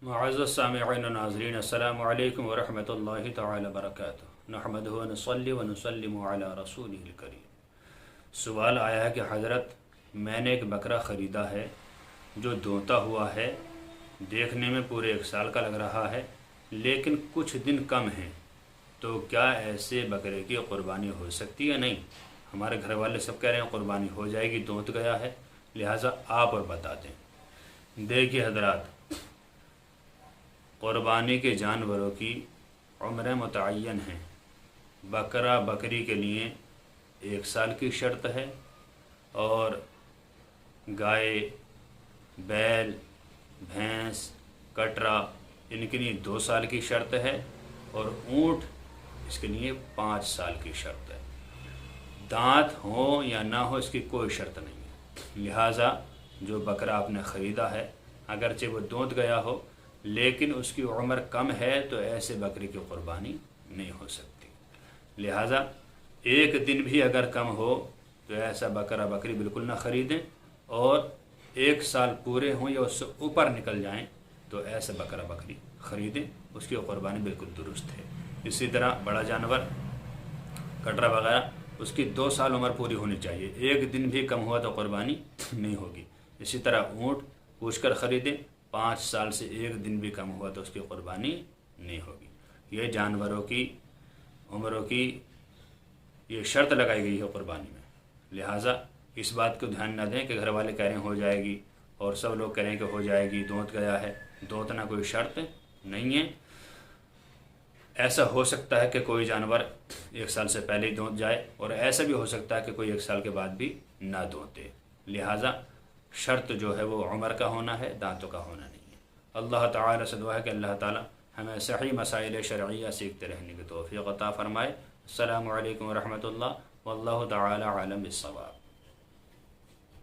معزز سامعین و ناظرین، السلام علیکم ورحمۃ اللہ تعالی وبرکاتہ۔ نحمدہ و نصلی و نسلم علی رسولہ الکریم۔ سوال آیا ہے کہ حضرت میں نے ایک بکرا خریدا ہے جو دونتا ہوا ہے، دیکھنے میں پورے 1 سال کا لگ رہا ہے، لیکن کچھ دن کم ہیں، تو کیا ایسے بکرے کی قربانی ہو سکتی ہے؟ نہیں، ہمارے گھر والے سب کہہ رہے ہیں قربانی ہو جائے گی، دونت گیا ہے، لہٰذا آپ اور بتا دیں۔ دیکھیے حضرات، قربانی کے جانوروں کی عمریں متعین ہیں۔ بکرا بکری کے لیے 1 سال کی شرط ہے، اور گائے، بیل، بھینس، کٹرا ان کے لیے 2 سال کی شرط ہے، اور اونٹ اس کے لیے 5 سال کی شرط ہے۔ دانت ہو یا نہ ہو اس کی کوئی شرط نہیں ہے، لہٰذا جو بکرا آپ نے خریدا ہے اگرچہ وہ دونت گیا ہو لیکن اس کی عمر کم ہے تو ایسے بکری کی قربانی نہیں ہو سکتی۔ لہٰذا 1 دن بھی اگر کم ہو تو ایسا بکرا بکری بالکل نہ خریدیں، اور 1 سال پورے ہوں یا اس سے اوپر نکل جائیں تو ایسا بکرا بکری خریدیں، اس کی قربانی بالکل درست ہے۔ اسی طرح بڑا جانور کٹرا وغیرہ، اس کی 2 سال عمر پوری ہونی چاہیے، 1 دن بھی کم ہوا تو قربانی نہیں ہوگی۔ اسی طرح اونٹ پوچھ کر خریدیں، 5 سال سے 1 دن بھی کم ہوا تو اس کی قربانی نہیں ہوگی۔ یہ جانوروں کی عمروں کی یہ شرط لگائی گئی ہے قربانی میں، لہٰذا اس بات کو دھیان نہ دیں کہ گھر والے کہہ رہے ہیں ہو جائے گی اور سب لوگ کہہ رہے ہیں کہ ہو جائے گی، دونت گیا ہے۔ دونتنا کوئی شرط نہیں ہے۔ ایسا ہو سکتا ہے کہ کوئی جانور 1 سال سے پہلے ہی دونت جائے، اور ایسا بھی ہو سکتا ہے کہ کوئی 1 سال کے بعد بھی نہ دونتے، لہٰذا شرط جو ہے وہ عمر کا ہونا ہے، دانتوں کا ہونا نہیں ہے۔ اللہ تعالی سے دعا ہے کہ اللہ تعالی ہمیں صحیح مسائل شرعیہ سیکھتے رہنے کی توفیق عطا فرمائے۔ السلام علیکم ورحمۃ اللہ، واللہ تعالی عالم بالصواب۔